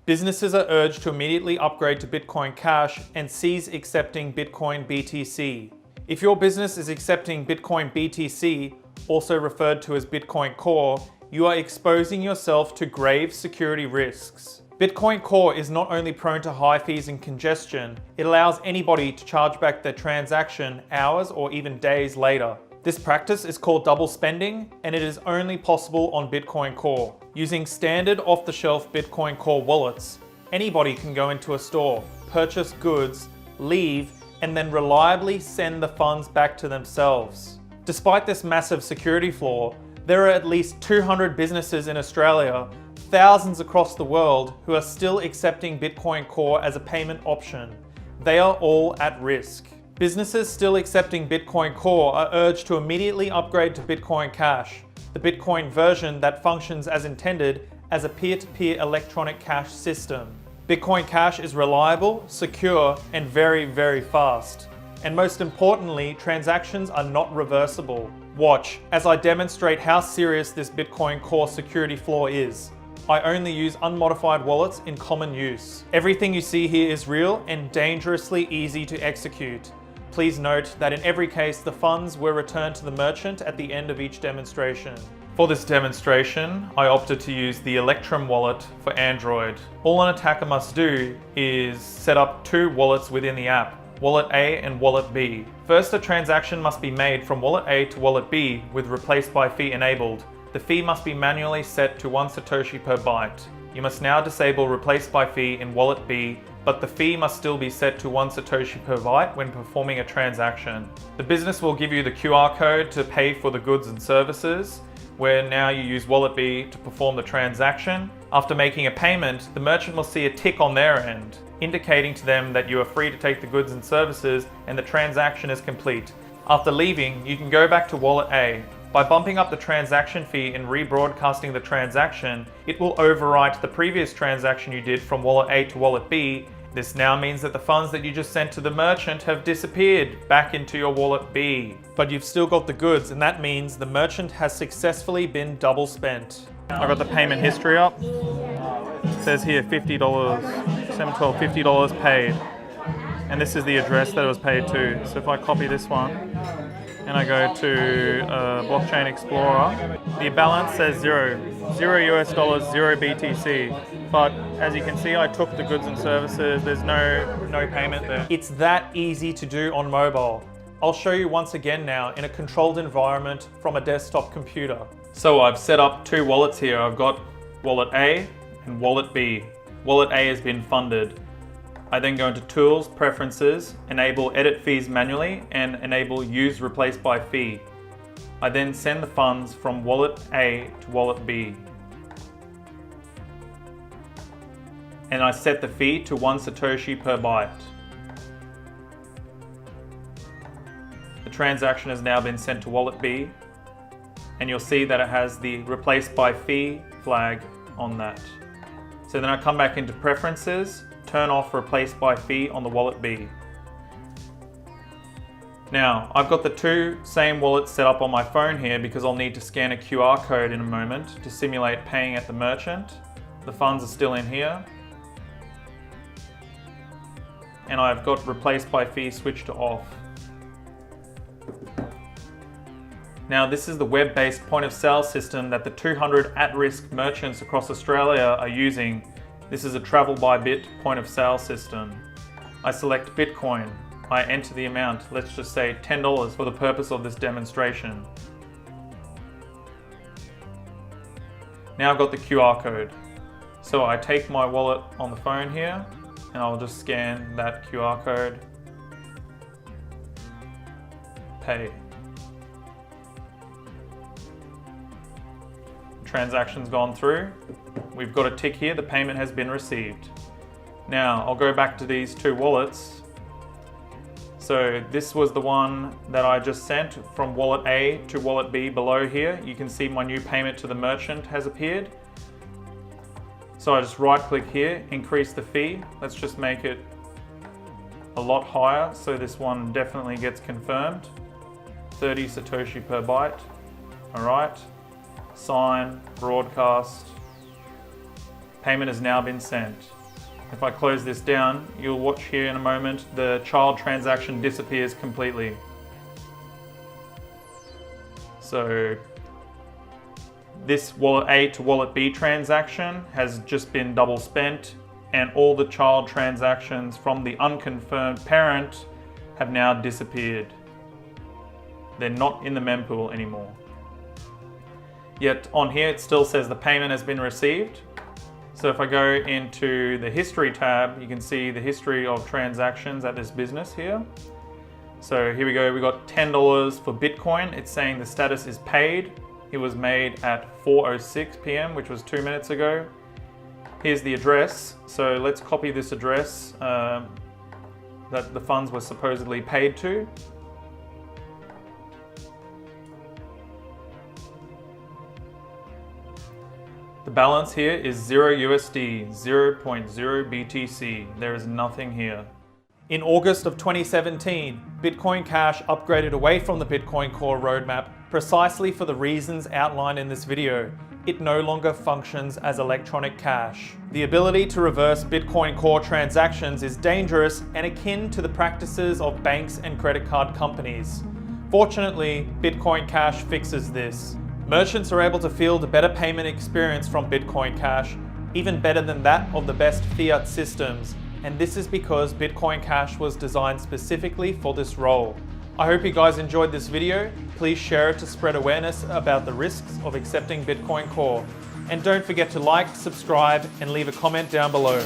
Businesses are urged to immediately upgrade to Bitcoin Cash and cease accepting Bitcoin-BTC. If your business is accepting Bitcoin-BTC, also referred to as Bitcoin Core, you are exposing yourself to grave security risks. Bitcoin Core is not only prone to high fees and congestion, it allows anybody to charge back their transaction hours or even days later. This practice is called double spending, and it is only possible on Bitcoin Core. Using standard off-the-shelf Bitcoin Core wallets, anybody can go into a store, purchase goods, leave, and then reliably send the funds back to themselves. Despite this massive security flaw, there are at least 200 businesses in Australia, thousands across the world, who are still accepting Bitcoin Core as a payment option. They are all at risk. Businesses still accepting Bitcoin Core are urged to immediately upgrade to Bitcoin Cash, the Bitcoin version that functions as intended as a peer-to-peer electronic cash system. Bitcoin Cash is reliable, secure, and very, very fast. And most importantly, transactions are not reversible. Watch as I demonstrate how serious this Bitcoin Core security flaw is. I only use unmodified wallets in common use. Everything you see here is real and dangerously easy to execute. Please note that in every case, the funds were returned to the merchant at the end of each demonstration. For this demonstration, I opted to use the Electrum wallet for Android. All an attacker must do is set up two wallets within the app, Wallet A and Wallet B. First, a transaction must be made from Wallet A to Wallet B with Replace-by-fee enabled. The fee must be manually set to 1 Satoshi per byte. You must now disable Replace-by-fee in Wallet B, but the fee must still be set to 1 Satoshi per byte when performing a transaction. The business will give you the QR code to pay for the goods and services, where now you use Wallet B to perform the transaction. After making a payment, the merchant will see a tick on their end, indicating to them that you are free to take the goods and services and the transaction is complete. After leaving, you can go back to Wallet A. By bumping up the transaction fee and rebroadcasting the transaction, it will overwrite the previous transaction you did from Wallet A to Wallet B. This now means that the funds that you just sent to the merchant have disappeared back into your Wallet B. But you've still got the goods, and that means the merchant has successfully been double spent. I got the payment history up. It says here $50, 712, $50 paid. And this is the address that it was paid to. So if I copy this one, and I go to Blockchain Explorer, the balance says zero US dollars, 0 BTC. But as you can see, I took the goods and services. There's no payment there. It's that easy to do on mobile. I'll show you once again now in a controlled environment from a desktop computer. So I've set up two wallets here. I've got Wallet A and Wallet B. Wallet A has been funded. I then go into Tools, Preferences, enable Edit Fees manually, and enable Use Replace-by-fee. I then send the funds from Wallet A to Wallet B. And I set the fee to 1 Satoshi per byte. The transaction has now been sent to Wallet B, and you'll see that it has the Replace-by-fee flag on that. So then I come back into Preferences, turn off Replace-by-fee on the Wallet B. Now, I've got the two same wallets set up on my phone here because I'll need to scan a QR code in a moment to simulate paying at the merchant. The funds are still in here. And I've got Replace-by-fee switched to off. Now, this is the web-based point-of-sale system that the 200 at-risk merchants across Australia are using. This is a travel by bit point-of-sale system. I select Bitcoin. I enter the amount, let's just say $10 for the purpose of this demonstration. Now I've got the QR code. So I take my wallet on the phone here, and I'll just scan that QR code. Pay. Transaction's gone through. We've got a tick here, the payment has been received. Now I'll go back to these two wallets. So this was the one that I just sent from Wallet A to Wallet B below here. You can see my new payment to the merchant has appeared. So I just right click here, increase the fee. Let's just make it a lot higher so this one definitely gets confirmed. 30 Satoshi per byte. All right. Sign, broadcast, Payment has now been sent. If I close this down, you'll watch here in a moment, the child transaction disappears completely. So this wallet A to wallet B transaction has just been double spent, and all the child transactions from the unconfirmed parent have now disappeared. They're not in the mempool anymore. Yet on here it still says the payment has been received. So if I go into the history tab, you can see the history of transactions at this business here. So here we go, we got $10 for Bitcoin. It's saying the status is paid. It was made at 4:06 p.m., which was 2 minutes ago. Here's the address. So let's copy this address that the funds were supposedly paid to. The balance here is 0 USD, 0.0 BTC. There is nothing here. In August of 2017, Bitcoin Cash upgraded away from the Bitcoin Core roadmap precisely for the reasons outlined in this video. It no longer functions as electronic cash. The ability to reverse Bitcoin Core transactions is dangerous and akin to the practices of banks and credit card companies. Fortunately, Bitcoin Cash fixes this. Merchants are able to field a better payment experience from Bitcoin Cash, even better than that of the best fiat systems, and this is because Bitcoin Cash was designed specifically for this role. I hope you guys enjoyed this video. Please share it to spread awareness about the risks of accepting Bitcoin Core. And don't forget to like, subscribe, and leave a comment down below.